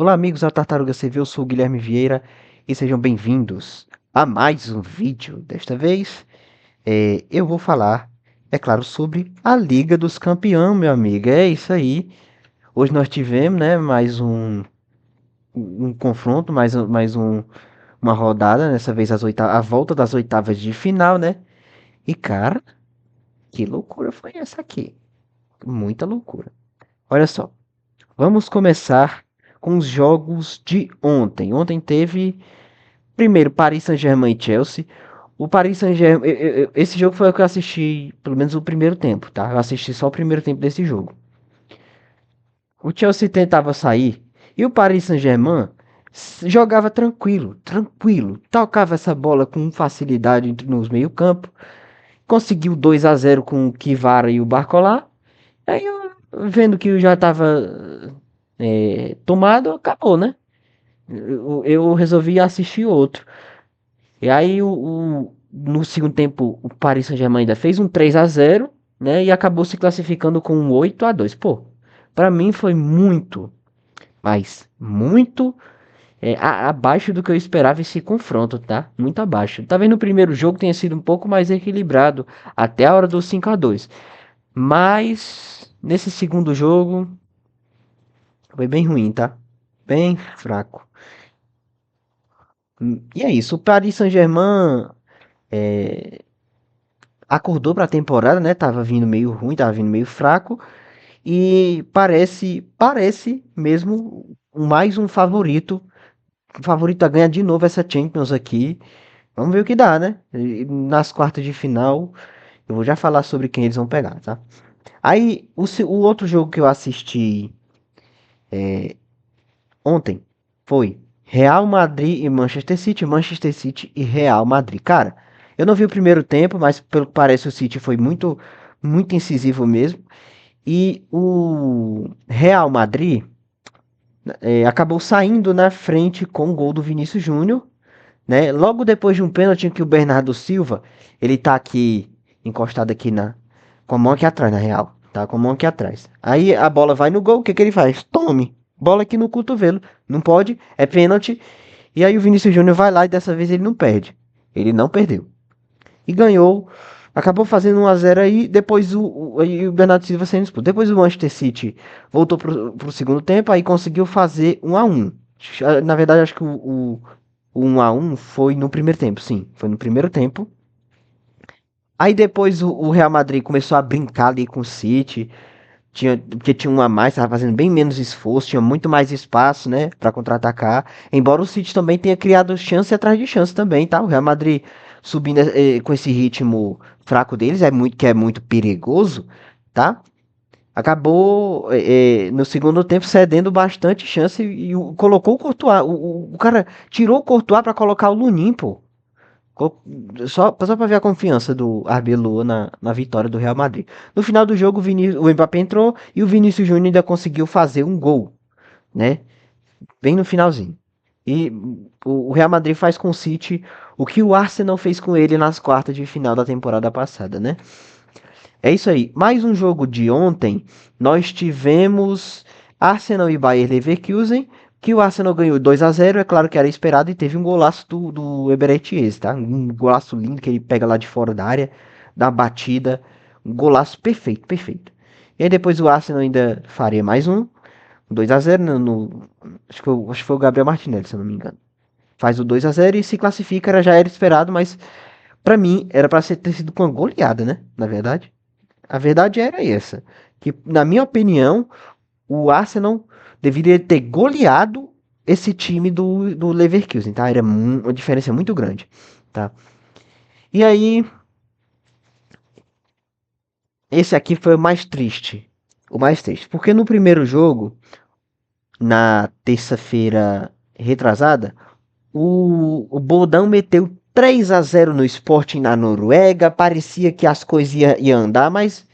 Olá, amigos da Tartaruga CV, eu sou o Guilherme Vieira e sejam bem-vindos a mais um vídeo. Desta vez, eu vou falar, é claro, sobre a Liga dos Campeões, meu amigo. É isso aí. Hoje nós tivemos, né, mais um confronto, uma rodada, dessa vez a volta das oitavas de final, né? E cara, que loucura foi essa aqui? Muita loucura. Olha só, vamos começar com os jogos de ontem. Ontem teve primeiro, Paris Saint-Germain e Chelsea. O Paris Saint-Germain. Esse jogo foi o que eu assisti, pelo menos o primeiro tempo, tá? Eu assisti só o primeiro tempo desse jogo. O Chelsea tentava sair e o Paris Saint-Germain jogava tranquilo, tranquilo. Tocava essa bola com facilidade nos meio-campo. Conseguiu 2-0 com o Kivara e o Barcola. Aí, vendo que já estava tomado, acabou, né? Eu resolvi assistir outro. E aí, no segundo tempo, o Paris Saint-Germain ainda fez um 3-0, né? E acabou se classificando com um 8-2. Pô, pra mim foi muito, mas muito abaixo do que eu esperava esse confronto, tá? Muito abaixo. Talvez no primeiro jogo tenha sido um pouco mais equilibrado, até a hora do 5-2. Mas nesse segundo jogo foi bem ruim, tá? Bem fraco. E é isso, o Paris Saint-Germain acordou para a temporada, né? Tava vindo meio ruim, tava vindo meio fraco e parece mesmo mais um favorito a ganhar de novo essa Champions aqui. Vamos ver o que dá, né? E nas quartas de final, eu vou já falar sobre quem eles vão pegar, tá? Aí o outro jogo que eu assisti ontem foi Real Madrid e Manchester City e Real Madrid. Cara, eu não vi o primeiro tempo, mas pelo que parece o City foi muito incisivo mesmo. E o Real Madrid acabou saindo na frente com o gol do Vinícius Júnior, né? Logo depois de um pênalti que o Bernardo Silva, ele tá aqui encostado aqui com a mão aqui atrás, na real, tá com a mão aqui atrás. Aí a bola vai no gol, o que que ele faz? Tome, bola aqui no cotovelo, não pode, é pênalti. E aí o Vinícius Júnior vai lá e dessa vez ele não perde. Ele não perdeu e ganhou. Acabou fazendo 1-0 aí, depois aí o Bernardo Silva saindo expulso. Depois o Manchester City voltou pro segundo tempo, aí conseguiu fazer 1-1. Na verdade, acho que o 1-1 foi no primeiro tempo, sim, foi no primeiro tempo. Aí depois o Real Madrid começou a brincar ali com o City, porque tinha um a mais, estava fazendo bem menos esforço, tinha muito mais espaço, né, para contra-atacar. Embora o City também tenha criado chance atrás de chance também, tá? O Real Madrid subindo com esse ritmo fraco deles, que é muito perigoso, tá? Acabou no segundo tempo cedendo bastante chance colocou o Courtois. O cara tirou o Courtois para colocar o Lunin, pô. Co- só para ver a confiança do Arbeloa na vitória do Real Madrid. No final do jogo, o Mbappé entrou e o Vinícius Júnior ainda conseguiu fazer um gol, né? Bem no finalzinho. E o Real Madrid faz com o City o que o Arsenal fez com ele nas quartas de final da temporada passada, né? É isso aí. Mais um jogo de ontem, nós tivemos Arsenal e Bayer Leverkusen, que o Arsenal ganhou 2-0, é claro que era esperado, e teve um golaço do Eberechi Eze, tá? Um golaço lindo que ele pega lá de fora da área, dá batida, um golaço perfeito, perfeito. E aí depois o Arsenal ainda faria mais um, 2-0 acho que foi o Gabriel Martinelli, se eu não me engano. Faz o 2-0 e se classifica, já era esperado, mas pra mim era pra ter sido com uma goleada, né? Na verdade. A verdade era essa, que na minha opinião, o Arsenal deveria ter goleado esse time do Leverkusen, tá? Era uma diferença muito grande, tá? E aí, esse aqui foi o mais triste, porque no primeiro jogo, na terça-feira retrasada, o Bodão meteu 3-0 no Sporting na Noruega, parecia que as coisas iam andar, mas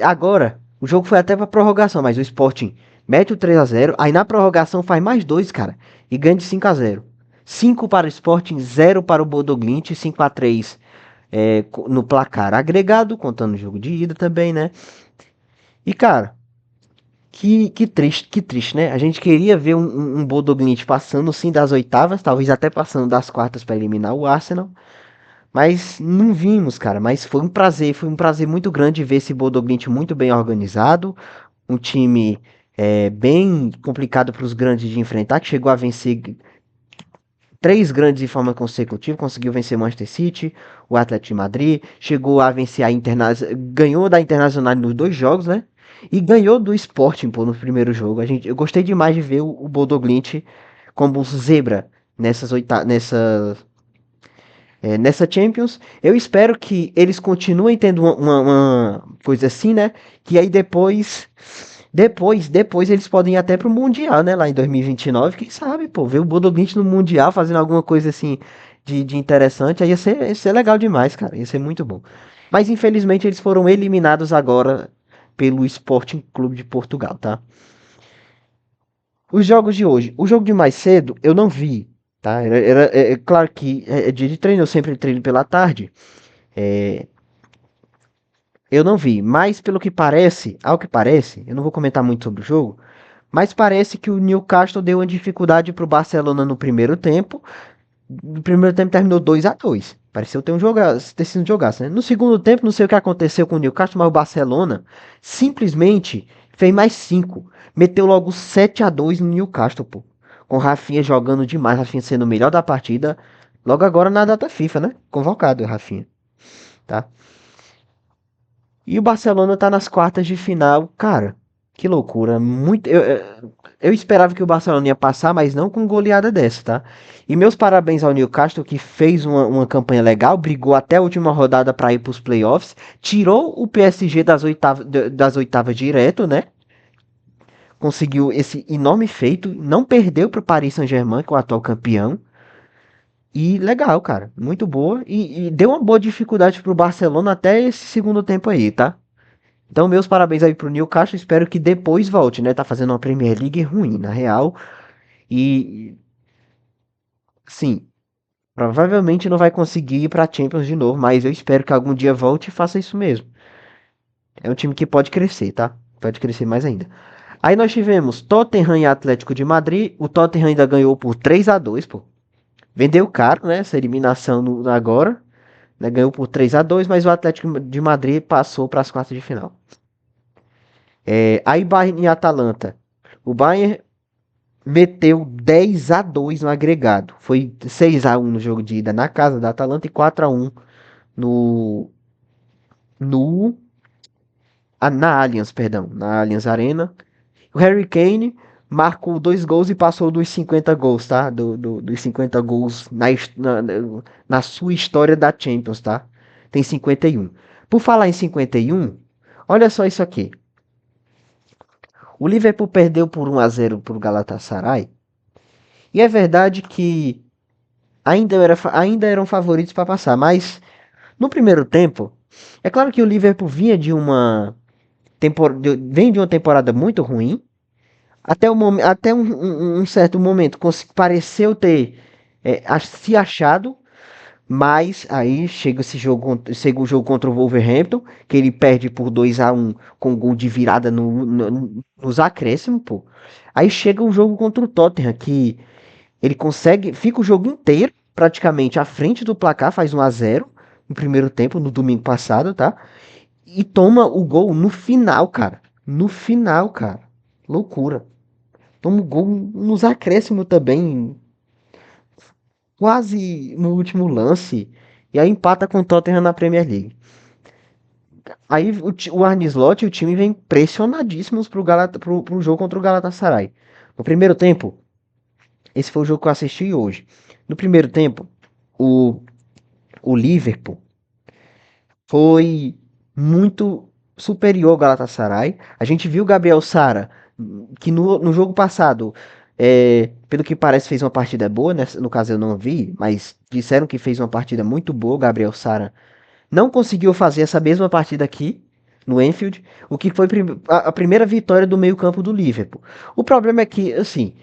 agora, o jogo foi até pra prorrogação, mas o Sporting mete o 3-0, aí na prorrogação faz mais dois, cara, e ganha de 5-0. 5 para o Sporting, 0 para o Bodo Glimt, 5-3 no placar agregado, contando o jogo de ida também, né? E cara, Que triste, né? A gente queria ver um Bodo Glimt passando sim das oitavas, talvez até passando das quartas para eliminar o Arsenal. Mas não vimos, cara. Mas foi um prazer muito grande ver esse Bodo Glimt muito bem organizado, um time bem complicado para os grandes de enfrentar, que chegou a vencer três grandes de forma consecutiva, conseguiu vencer o Manchester City, o Atlético de Madrid, chegou a vencer a Internacional, ganhou da Internacional nos dois jogos, né? E ganhou do Sporting, pô, no primeiro jogo. Eu gostei demais de ver o Bodo Glimt como zebra nessa Champions. Eu espero que eles continuem tendo uma coisa assim, né? Que aí depois eles podem ir até pro Mundial, né? Lá em 2029, quem sabe, pô, ver o Bodo Glimt no Mundial fazendo alguma coisa assim de interessante, aí ia ser legal demais, cara. Ia ser muito bom. Mas infelizmente eles foram eliminados agora pelo Sporting Clube de Portugal, tá? Os jogos de hoje. O jogo de mais cedo eu não vi, tá? É claro que é dia de treino, eu sempre treino pela tarde. É, eu não vi, mas pelo que parece, ao que parece, eu não vou comentar muito sobre o jogo, mas parece que o Newcastle deu uma dificuldade para o Barcelona no primeiro tempo. No primeiro tempo terminou 2-2. Pareceu ter sido um jogaço, né? No segundo tempo, não sei o que aconteceu com o Newcastle, mas o Barcelona simplesmente fez mais 5. Meteu logo 7-2 no Newcastle, pô. Com o Rafinha jogando demais, Rafinha sendo o melhor da partida. Logo agora na data FIFA, né? Convocado, Rafinha, tá? E o Barcelona tá nas quartas de final. Cara, que loucura. Eu esperava que o Barcelona ia passar, mas não com goleada dessa, tá? E meus parabéns ao Newcastle, que fez uma campanha legal, brigou até a última rodada para ir para os playoffs, tirou o PSG das oitavas direto, né? Conseguiu esse enorme feito, não perdeu para o Paris Saint-Germain, que é o atual campeão. E legal, cara, muito boa. E deu uma boa dificuldade pro Barcelona até esse segundo tempo aí, tá? Então, meus parabéns aí pro Newcastle. Espero que depois volte, né? Tá fazendo uma Premier League ruim, na real. E, sim, provavelmente não vai conseguir ir pra Champions de novo, mas eu espero que algum dia volte e faça isso mesmo. É um time que pode crescer, tá? Pode crescer mais ainda. Aí nós tivemos Tottenham e Atlético de Madrid. O Tottenham ainda ganhou por 3-2, pô. Vendeu caro, né? Essa eliminação agora. Né? Ganhou por 3-2, mas o Atlético de Madrid passou para as quartas de final. Aí Bayern e Atalanta. O Bayern meteu 10-2 no agregado. Foi 6-1 no jogo de ida na casa da Atalanta e 4-1 no, no na Allianz, perdão, na Allianz Arena. O Harry Kane marcou dois gols e passou dos 50 gols, tá? Dos 50 gols na sua história da Champions, tá? Tem 51. Por falar em 51, olha só isso aqui. O Liverpool perdeu por 1-0 para o Galatasaray. E é verdade que ainda eram favoritos para passar, mas no primeiro tempo, é claro que o Liverpool vinha vem de uma temporada muito ruim. Até um certo momento pareceu ter se achado, mas aí chega o jogo contra o Wolverhampton, que ele perde por 2-1 com gol de virada nos acréscimos, pô. Aí chega o jogo contra o Tottenham, que ele consegue, fica o jogo inteiro praticamente à frente do placar, faz 1-0 no primeiro tempo, no domingo passado, tá? E toma o gol no final, cara. No final, cara. Loucura. Toma o gol nos acréscimos também, quase no último lance. E aí empata com o Tottenham na Premier League. Aí o Arne Slot e o time vem pressionadíssimos pro jogo contra o Galatasaray. No primeiro tempo, esse foi o jogo que eu assisti hoje. No primeiro tempo, o, o Liverpool foi muito superior ao Galatasaray. A gente viu o Gabriel Sara, que no jogo passado, pelo que parece, fez uma partida boa. Né? No caso, eu não vi, mas disseram que fez uma partida muito boa. O Gabriel Sara não conseguiu fazer essa mesma partida aqui no Anfield, o que foi a primeira vitória do meio-campo do Liverpool. O problema é que, assim,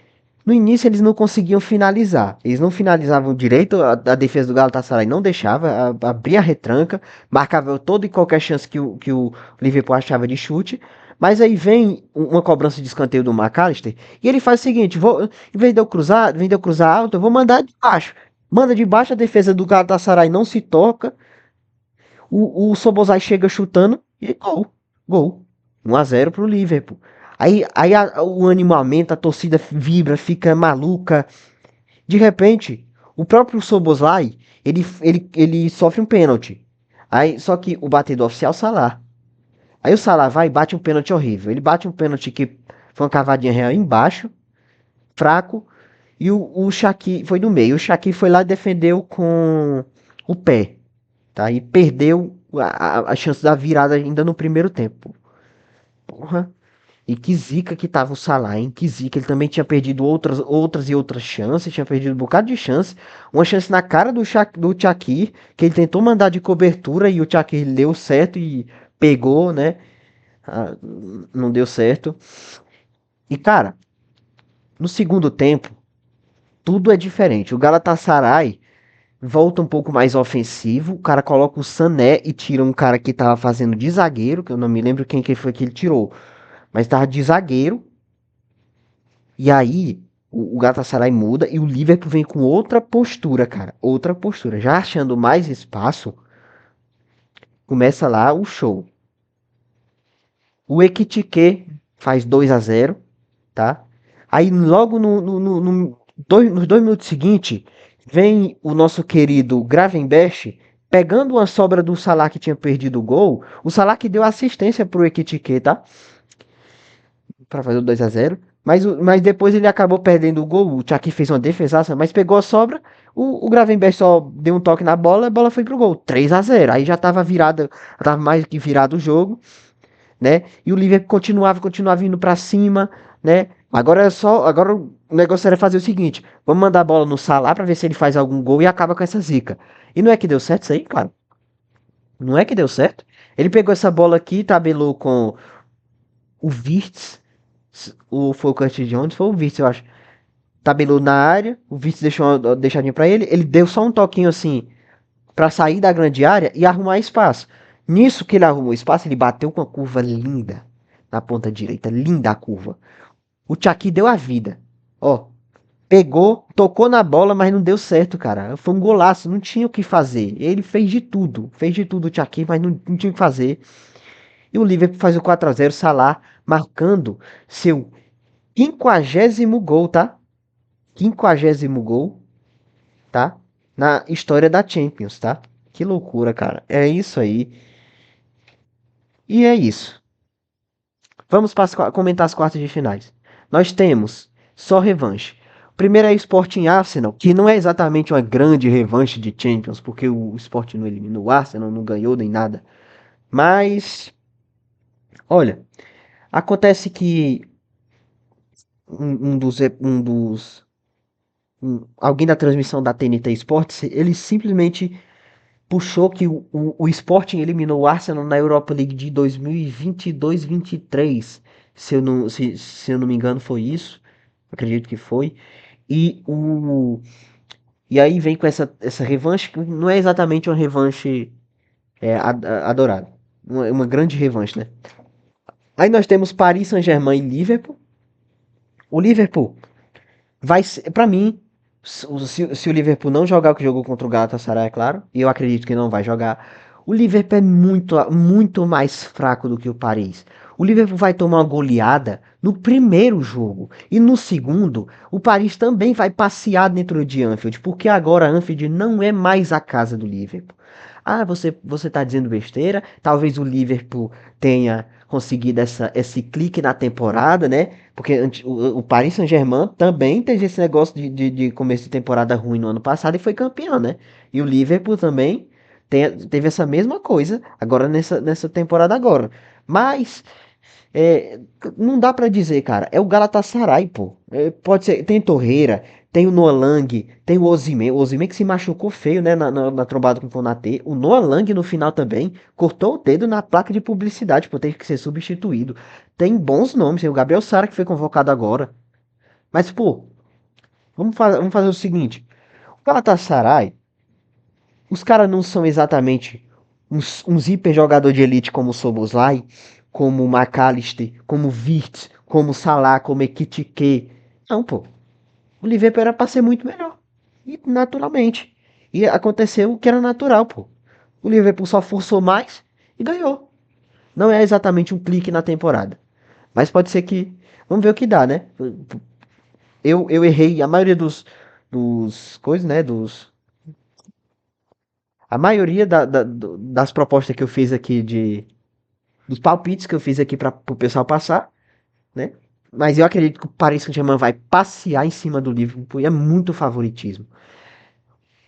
no início eles não conseguiam finalizar. Eles não finalizavam direito, a defesa do Galatasaray não deixava, abria a retranca, marcava toda e qualquer chance que o Liverpool achava de chute, Mas aí vem uma cobrança de escanteio do McAllister e ele faz o seguinte: em vez de eu cruzar alto, eu vou mandar de baixo. Manda de baixo, a defesa do Galatasaray não se toca. O Sobozai chega chutando e gol. Gol. 1-0 pro Liverpool. O ânimo aumenta, a torcida vibra, fica maluca. De repente, o próprio Sobozai, ele sofre um pênalti. Só que o batedor oficial é o Salah. Aí o Salah vai e bate um pênalti horrível. Ele bate um pênalti que foi uma cavadinha real embaixo, fraco, e o Shaqiri foi no meio. O Shaqiri foi lá e defendeu com o pé, tá? E perdeu a chance da virada ainda no primeiro tempo. Porra. E que zica que tava o Salah, hein? Que zica. Ele também tinha perdido outras chances, tinha perdido um bocado de chance. Uma chance na cara do Shaqiri, que ele tentou mandar de cobertura e o Shaqiri deu certo e pegou, né? Ah, não deu certo. E cara, no segundo tempo, tudo é diferente. O Galatasaray volta um pouco mais ofensivo. O cara coloca o Sané e tira um cara que tava fazendo de zagueiro, que eu não me lembro quem que foi que ele tirou, mas tava de zagueiro. E aí o Galatasaray muda e o Liverpool vem com outra postura, cara. Outra postura. Já achando mais espaço, começa lá o show. O Ekitike faz 2-0, tá? Aí logo nos 2 minutos seguintes, vem o nosso querido Gravenberch pegando uma sobra do Salah que tinha perdido o gol. O Salah que deu assistência pro Ekitike, tá? Pra fazer o 2-0. Mas depois ele acabou perdendo o gol. O Chucky fez uma defesaça, mas pegou a sobra. O Gravenberch só deu um toque na bola, a bola foi pro gol. 3-0. Aí já tava virada, tava mais que virado o jogo, né? E o Liverpool continuava indo para cima, né? Agora o negócio era fazer o seguinte: vamos mandar a bola no Salah para ver se ele faz algum gol e acaba com essa zica. E não é que deu certo isso aí, cara? Não é que deu certo? Ele pegou essa bola aqui, tabelou com o Wirtz, foi o Curtis Jones, foi o Wirtz, eu acho. Tabelou na área, o Wirtz deixou uma deixadinha para ele deu só um toquinho assim para sair da grande área e arrumar espaço. Nisso que ele arrumou espaço, ele bateu com uma curva linda na ponta direita, linda a curva. O Chucky deu a vida. Ó, pegou, tocou na bola, mas não deu certo, cara. Foi um golaço, não tinha o que fazer. Ele fez de tudo o Chucky, mas não tinha o que fazer. E o Liverpool faz o 4-0, Salah marcando seu 50º gol, tá? 50º gol, tá? Na história da Champions, tá? Que loucura, cara. É isso aí. E é isso. Vamos comentar as quartas de finais. Nós temos só revanche. Primeiro é Sporting Arsenal, que não é exatamente uma grande revanche de Champions, porque o Sporting não eliminou o Arsenal, não ganhou nem nada. Mas, olha, acontece que alguém da transmissão da TNT Sports, ele simplesmente puxou que o Sporting eliminou o Arsenal na Europa League de 2022-23. Se eu não me engano, foi isso. Acredito que foi. E, o, e aí vem com essa revanche, que não é exatamente uma revanche adorada. Uma grande revanche, né? Aí nós temos Paris Saint-Germain e Liverpool. O Liverpool vai ser, pra mim, se o Liverpool não jogar o que jogou contra o Galatasaray, é claro, e eu acredito que não vai jogar, o Liverpool é muito mais fraco do que o Paris. O Liverpool vai tomar uma goleada no primeiro jogo. E no segundo, o Paris também vai passear dentro de Anfield, porque agora Anfield não é mais a casa do Liverpool. Ah, você tá dizendo besteira? Talvez o Liverpool tenha conseguido esse clique na temporada, né? Porque o Paris Saint-Germain também teve esse negócio de começo de temporada ruim no ano passado e foi campeão, né? E o Liverpool também teve essa mesma coisa agora nessa temporada agora. Mas é, não dá pra dizer, cara. É o Galatasaray, pô. Pode ser. Tem Torreira, tem o Noah Lang, tem o Osimhen. O Osimhen que se machucou feio, né? Na trombada com o Konaté. O Noah Lang no final também cortou o dedo na placa de publicidade, pô. Teve que ser substituído. Tem bons nomes. Tem o Gabriel Sara que foi convocado agora. Mas, pô, vamos fazer o seguinte: o Galatasaray, os caras não são exatamente uns hiper jogador de elite como o Soboslai. como McAllister, como Wirtz, como Salah, como Ekitike. Não, pô. O Liverpool era pra ser muito melhor. E naturalmente. E aconteceu o que era natural, pô. O Liverpool só forçou mais e ganhou. Não é exatamente um clique na temporada. Mas pode ser que. Vamos ver o que dá, né? Eu errei a maioria dos coisas, né? A maioria das propostas que eu fiz aqui dos palpites que eu fiz aqui para o pessoal passar, né? Mas eu acredito que o Paris Saint-Germain vai passear em cima do Liverpool e é muito favoritismo.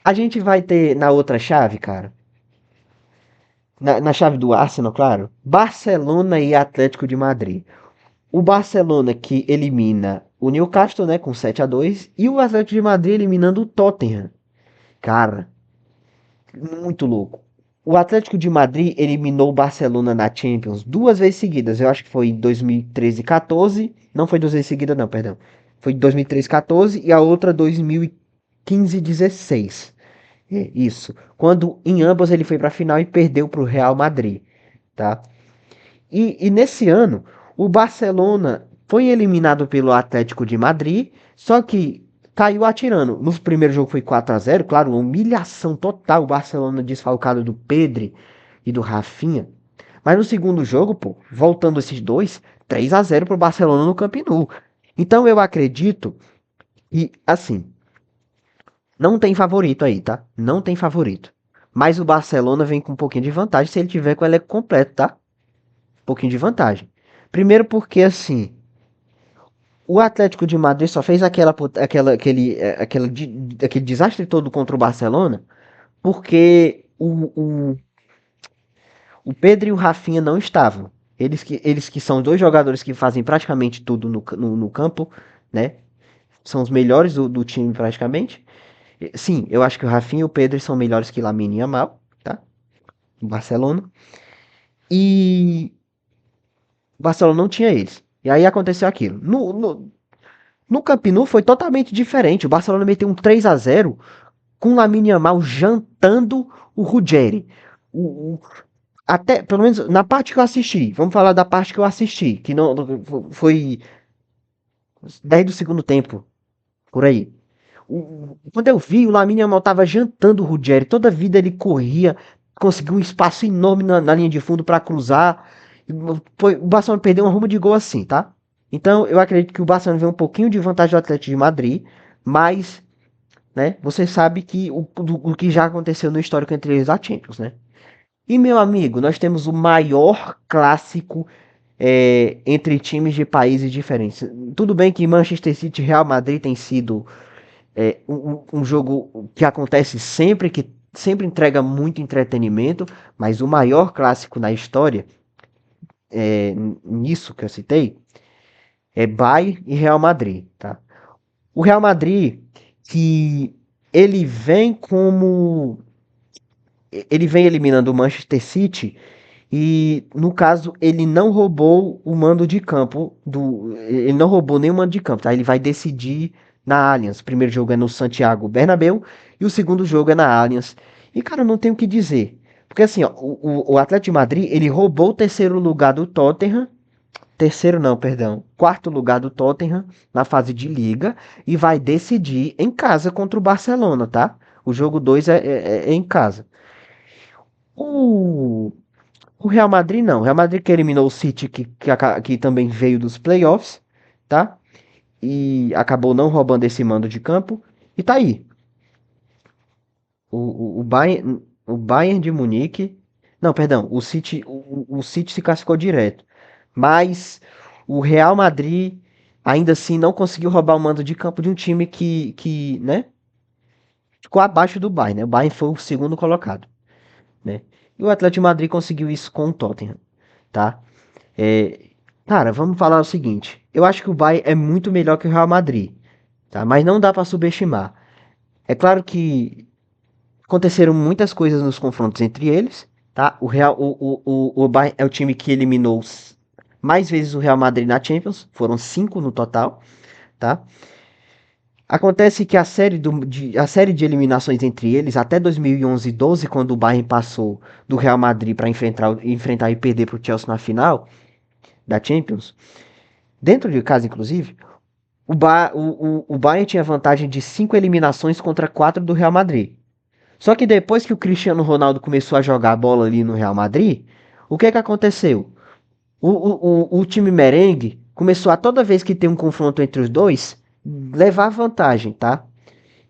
A gente vai ter na outra chave, cara, na chave do Arsenal, claro, Barcelona e Atlético de Madrid. O Barcelona que elimina o Newcastle, né, com 7-2, e o Atlético de Madrid eliminando o Tottenham. Cara, muito louco. O Atlético de Madrid eliminou o Barcelona na Champions duas vezes seguidas. Eu acho que foi em 2013 e 14. Não foi duas vezes seguidas, não, perdão. Foi em 2013 e 14 e a outra 2015 e 16. É, isso. Quando em ambas ele foi para a final e perdeu para o Real Madrid, tá? E nesse ano, o Barcelona foi eliminado pelo Atlético de Madrid, só que caiu atirando. No primeiro jogo foi 4-0, claro, uma humilhação total. O Barcelona desfalcado do Pedri e do Rafinha. Mas no segundo jogo, pô, voltando esses dois, 3-0 pro Barcelona no Camp Nou. Então eu acredito e assim, não tem favorito aí, tá? Não tem favorito. Mas o Barcelona vem com um pouquinho de vantagem se ele tiver com o elenco completo, tá? Um pouquinho de vantagem. Primeiro porque, assim, o Atlético de Madrid só fez aquele desastre todo contra o Barcelona porque o Pedro e o Rafinha não estavam. Eles que são dois jogadores que fazem praticamente tudo no campo, né? São os melhores do time praticamente. Sim, eu acho que o Rafinha e o Pedro são melhores que Lamine e Yamal, tá? O Barcelona. E o Barcelona não tinha eles. E aí aconteceu aquilo. No Camp Nou foi totalmente diferente. O Barcelona meteu um 3-0 com o Lamine Yamal jantando o Ruggeri. Até, pelo menos na parte que eu assisti, vamos falar da parte que eu assisti, que não foi 10 do segundo tempo, por aí. Quando eu vi, o Lamine Yamal tava jantando o Ruggeri, toda a vida ele corria, conseguiu um espaço enorme na linha de fundo para cruzar. O Barcelona perdeu uma ruma de gol assim, tá? Então eu acredito que o Barcelona vem um pouquinho de vantagem do Atlético de Madrid, mas, né, você sabe que o que já aconteceu no histórico entre eles da Champions, né? E meu amigo, nós temos o maior clássico entre times de países diferentes. Tudo bem que Manchester City e Real Madrid tem sido um jogo que acontece sempre, que sempre entrega muito entretenimento, mas o maior clássico na história, nisso que eu citei, é Bayern e Real Madrid, tá? O Real Madrid, que ele vem como... Ele vem eliminando o Manchester City e, no caso, ele não roubou o mando de campo ele não roubou nenhum mando de campo, tá? Ele vai decidir na Allianz. O primeiro jogo é no Santiago Bernabéu e o segundo jogo é na Allianz. E, cara, não tenho o que dizer. Porque, assim, ó, o Atlético de Madrid, ele roubou o terceiro lugar do Tottenham. Terceiro não, perdão. Quarto lugar do Tottenham na fase de liga e vai decidir em casa contra o Barcelona, tá? O jogo 2 é em casa. O, o Real Madrid não. O Real Madrid que eliminou o City, que também veio dos playoffs, tá? E acabou não roubando esse mando de campo. E tá aí. O Bayern de Munique. Não, perdão. O City se classificou direto. Mas o Real Madrid ainda assim não conseguiu roubar o mando de campo de um time que né? Ficou abaixo do Bayern, né? O Bayern foi o segundo colocado, né? E o Atlético de Madrid conseguiu isso com o Tottenham, tá? É, cara, vamos falar o seguinte. Eu acho que o Bayern é muito melhor que o Real Madrid, tá? Mas não dá para subestimar. É claro que aconteceram muitas coisas nos confrontos entre eles, tá? O Bayern é o time que eliminou mais vezes o Real Madrid na Champions, foram 5 no total, tá? Acontece que a série de eliminações entre eles, até 2011 e 12, quando o Bayern passou do Real Madrid para enfrentar e perder para o Chelsea na final, da Champions, dentro de casa, inclusive, o Bayern tinha vantagem de 5 eliminações contra 4 do Real Madrid. Só que depois que o Cristiano Ronaldo começou a jogar a bola ali no Real Madrid, o que que aconteceu? O time merengue começou a toda vez que tem um confronto entre os dois, levar vantagem, tá?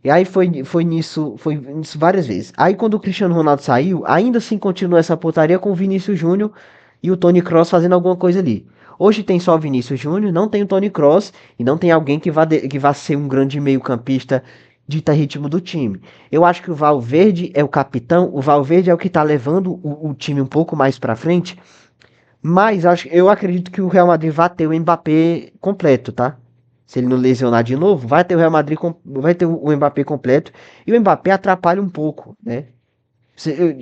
E aí foi nisso várias vezes. Aí quando o Cristiano Ronaldo saiu, ainda assim continuou essa portaria com o Vinícius Júnior e o Toni Kroos fazendo alguma coisa ali. Hoje tem só o Vinícius Júnior, não tem o Toni Kroos e não tem alguém que vá ser um grande meio-campista dita ritmo do time. Eu acho que o Valverde é o capitão, o Valverde é o que tá levando o time um pouco mais pra frente, mas eu acredito que o Real Madrid vai ter o Mbappé completo, tá? Se ele não lesionar de novo, vai ter o Real Madrid, vai ter o Mbappé completo. E o Mbappé atrapalha um pouco, né? Eu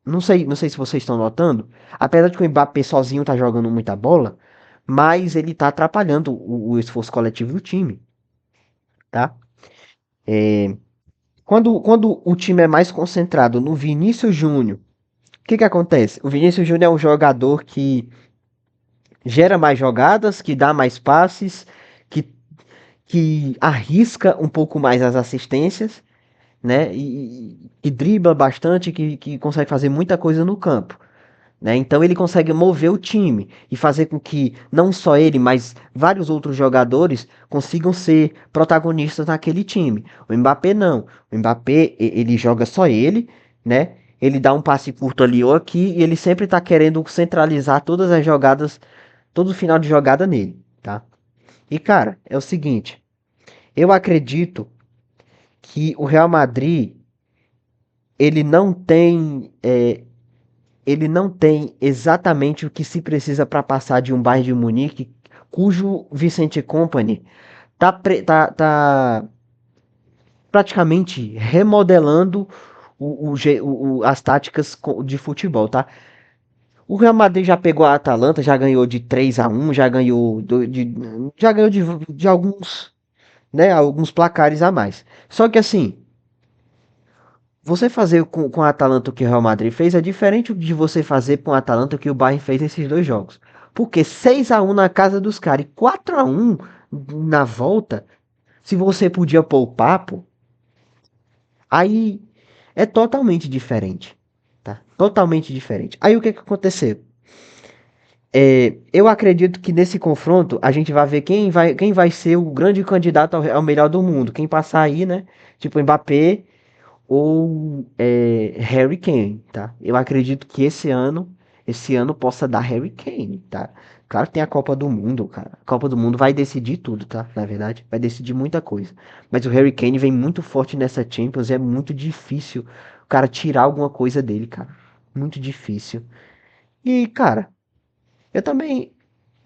não sei se vocês estão notando, apesar de que o Mbappé sozinho tá jogando muita bola, mas ele tá atrapalhando o esforço coletivo do time, tá? Quando o time é mais concentrado no Vinícius Júnior, o que que acontece? O Vinícius Júnior é um jogador que gera mais jogadas, que dá mais passes, que, que arrisca um pouco mais as assistências, né? E dribla bastante, que consegue fazer muita coisa no campo. Né? Então ele consegue mover o time e fazer com que não só ele, mas vários outros jogadores consigam ser protagonistas naquele time. O Mbappé não. O Mbappé, ele joga só ele, né? Ele dá um passe curto ali ou aqui e ele sempre tá querendo centralizar todas as jogadas, todo o final de jogada nele, tá? E cara, é o seguinte, eu acredito que o Real Madrid ele não tem ele não tem exatamente o que se precisa para passar de um Bayern de Munique, cujo Vicente Company tá praticamente remodelando as táticas de futebol, tá? O Real Madrid já pegou a Atalanta, já ganhou de 3-1, já ganhou de alguns, né, alguns placares a mais. Só que assim, você fazer com a Atalanta o que o Real Madrid fez é diferente de você fazer com a Atalanta o que o Bayern fez nesses dois jogos. Porque 6-1 na casa dos caras e 4-1 na volta, se você podia poupar, pô, aí é totalmente diferente. Tá? Totalmente diferente. Aí o que que aconteceu? Eu acredito que nesse confronto a gente vai ver quem vai ser o grande candidato ao melhor do mundo. Quem passar aí, né? Tipo Mbappé ou Harry Kane, tá? Eu acredito que esse ano possa dar Harry Kane, tá? Claro que tem a Copa do Mundo, cara. A Copa do Mundo vai decidir tudo, tá? Na verdade, vai decidir muita coisa. Mas o Harry Kane vem muito forte nessa Champions, é muito difícil o cara tirar alguma coisa dele, cara. Muito difícil. E, cara, eu também,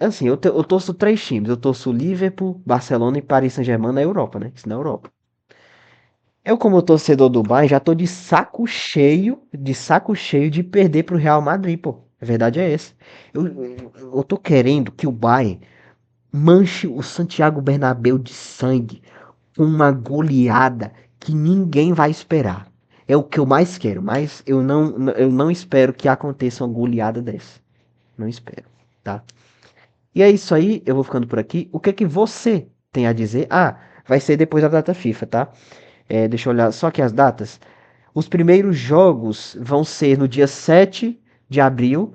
assim, eu torço três times. Eu torço Liverpool, Barcelona e Paris Saint-Germain na Europa, né? Isso na Europa. Eu, como torcedor do Bayern, já tô de saco cheio de perder pro Real Madrid, pô. A verdade é essa. Eu tô querendo que o Bayern manche o Santiago Bernabéu de sangue com uma goleada que ninguém vai esperar. É o que eu mais quero, mas eu não espero que aconteça uma goleada dessa. Não espero, tá? E é isso aí, eu vou ficando por aqui. O que é que você tem a dizer? Ah, vai ser depois da data FIFA, tá? Deixa eu olhar só aqui as datas. Os primeiros jogos vão ser no dia 7 de abril.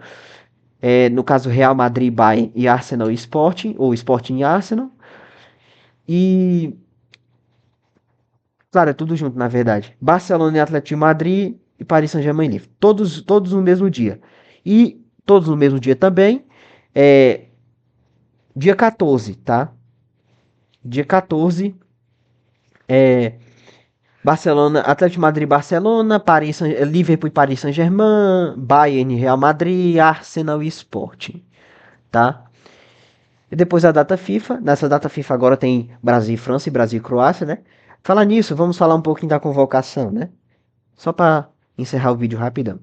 No caso, Real Madrid, Bayern e Arsenal e Sporting, ou Sporting e Arsenal. E, claro, é tudo junto, na verdade. Barcelona e Atlético de Madrid e Paris Saint-Germain livre. Todos no mesmo dia. E todos no mesmo dia também. É, dia 14, tá? Dia 14 é Barcelona, Atlético de Madrid, Barcelona, Liverpool e Paris Saint-Germain, Bayern, Real Madrid, Arsenal e Sporting, tá? E depois a data FIFA. Nessa data FIFA agora tem Brasil e França e Brasil e Croácia, né? Falar nisso, vamos falar um pouquinho da convocação, né? Só para encerrar o vídeo rapidão.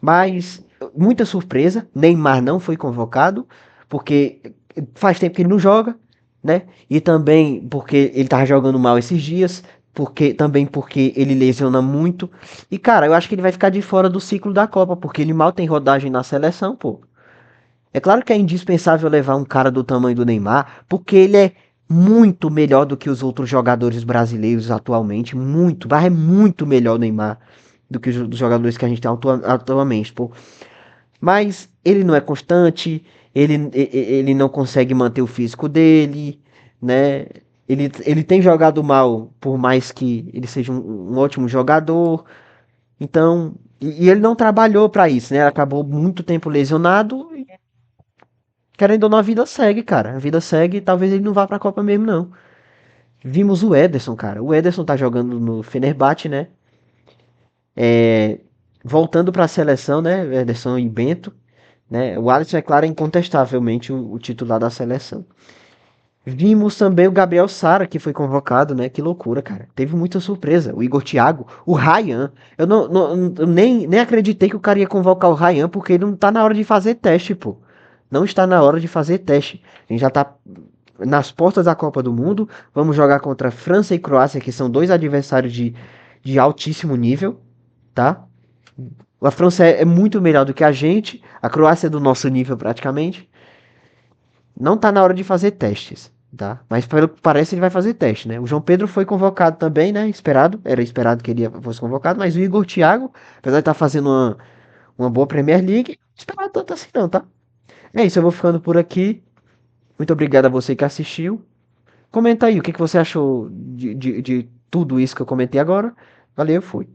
Mas muita surpresa, Neymar não foi convocado, porque faz tempo que ele não joga, né? E também porque ele tava jogando mal esses dias, porque ele lesiona muito. E cara, eu acho que ele vai ficar de fora do ciclo da Copa, porque ele mal tem rodagem na seleção, pô. É claro que é indispensável levar um cara do tamanho do Neymar, porque ele é muito melhor do que os outros jogadores brasileiros atualmente, muito, mas é muito melhor o Neymar do que os jogadores que a gente tem atualmente, pô. Mas ele não é constante, ele não consegue manter o físico dele, né? Ele tem jogado mal, por mais que ele seja um ótimo jogador. Então, e ele não trabalhou pra isso, né? Ele acabou muito tempo lesionado. E, querendo ou não, a vida segue, cara. A vida segue e talvez ele não vá pra Copa mesmo, não. Vimos o Ederson, cara. O Ederson tá jogando no Fenerbahçe, né? É, voltando pra seleção, né? Ederson e Bento. Né? O Alisson, é claro, é incontestavelmente o titular da seleção. Vimos também o Gabriel Sara, que foi convocado, né? Que loucura, cara. Teve muita surpresa. O Igor Thiago, o Ryan. Eu nem acreditei que o cara ia convocar o Ryan, porque ele não tá na hora de fazer teste, pô. Não está na hora de fazer teste. A gente já tá nas portas da Copa do Mundo. Vamos jogar contra França e Croácia, que são dois adversários de altíssimo nível, tá? A França é muito melhor do que a gente. A Croácia é do nosso nível praticamente. Não tá na hora de fazer testes, tá? Mas pelo que parece ele vai fazer teste, né? O João Pedro foi convocado também, né? Esperado. Era esperado que ele fosse convocado. Mas o Igor Thiago, apesar de estar fazendo uma boa Premier League, não esperado tanto assim não, tá? É isso, eu vou ficando por aqui. Muito obrigado a você que assistiu. Comenta aí o que você achou de tudo isso que eu comentei agora. Valeu, fui.